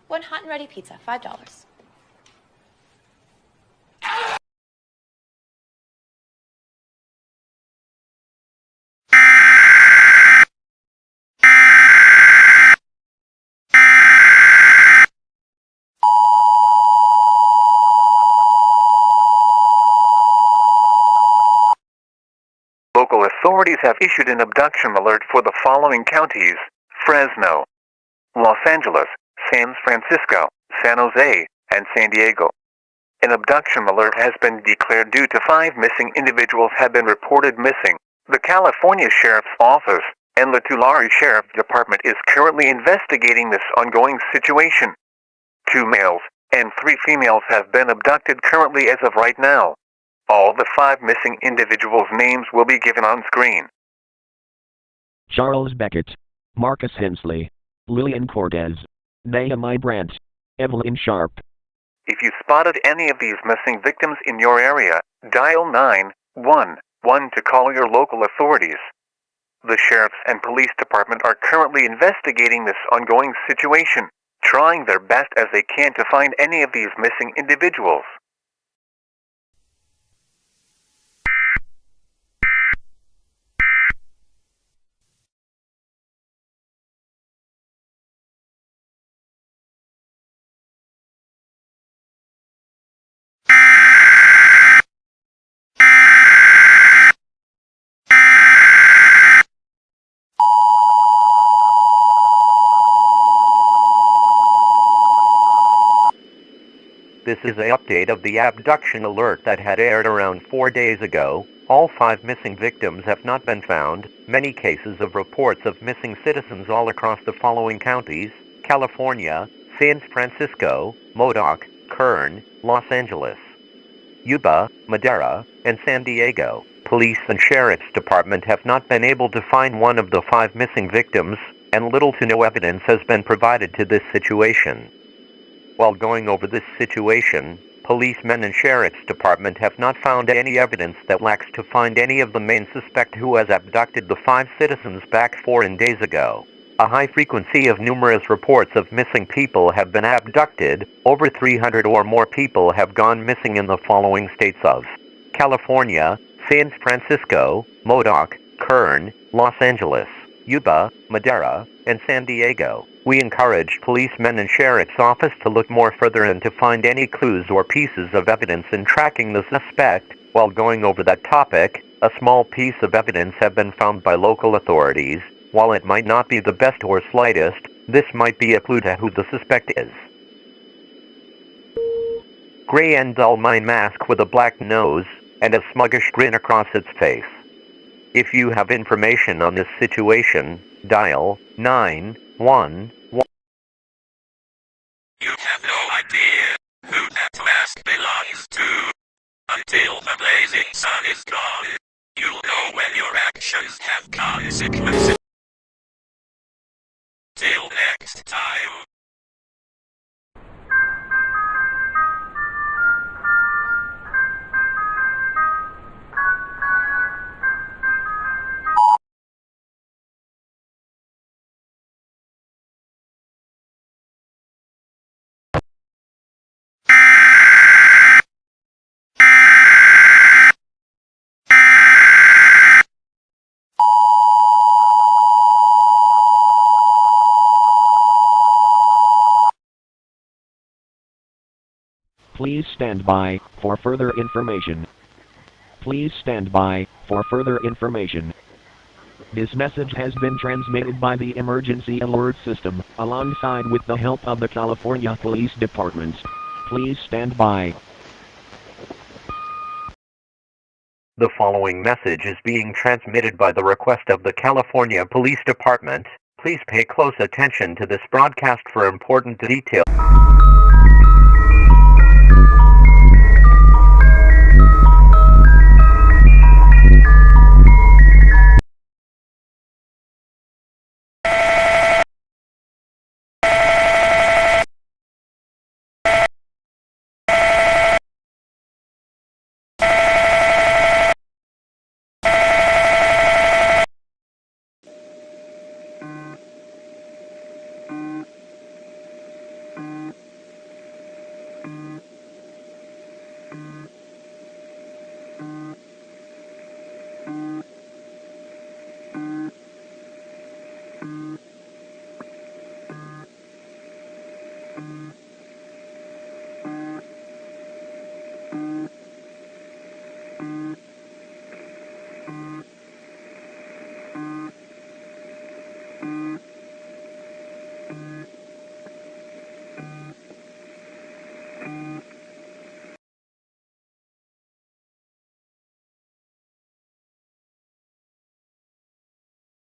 One hot and ready pizza, $5. Local authorities have issued an abduction alert for the following counties: Fresno, Los Angeles, San Francisco, San Jose, and San Diego. An abduction alert has been declared due to 5 missing individuals have been reported missing. The California Sheriff's Office and the Tulare Sheriff Department is currently investigating this ongoing situation. 2 males and 3 females have been abducted currently as of right now. All the 5 missing individuals' names will be given on screen. Charles Beckett, Marcus Hensley, Lillian Cortez, Naomi Brandt, Evelyn Sharp. If you spotted any of these missing victims in your area, dial 911 to call your local authorities. The sheriffs and police department are currently investigating this ongoing situation, trying their best as they can to find any of these missing individuals. This is an update of the abduction alert that had aired around 4 days ago. All 5 missing victims have not been found. Many cases of reports of missing citizens all across the following counties: California, San Francisco, Modoc, Kern, Los Angeles, Yuba, Madera, and San Diego. Police and Sheriff's Department have not been able to find one of the 5 missing victims, and little to no evidence has been provided to this situation. While going over this situation, policemen and Sheriff's Department have not found any evidence that lacks to find any of the main suspect who has abducted the 5 citizens back 4 days ago. A high frequency of numerous reports of missing people have been abducted. Over 300 or more people have gone missing in the following states of California, San Francisco, Modoc, Kern, Los Angeles, Yuba, Madera, and San Diego. We encourage policemen and sheriff's office to look more further and to find any clues or pieces of evidence in tracking the suspect. While going over that topic, a small piece of evidence have been found by local authorities. While it might not be the best or slightest, this might be a clue to who the suspect is. Gray and dull mine mask with a black nose and a smuggish grin across its face. If you have information on this situation, dial 911. You have no idea who that mask belongs to. Until the blazing sun is gone, you'll know when your actions have consequences. Till next time. Please stand by for further information. Please stand by for further information. This message has been transmitted by the Emergency Alert System, alongside with the help of the California Police Department. Please stand by. The following message is being transmitted by the request of the California Police Department. Please pay close attention to this broadcast for important details.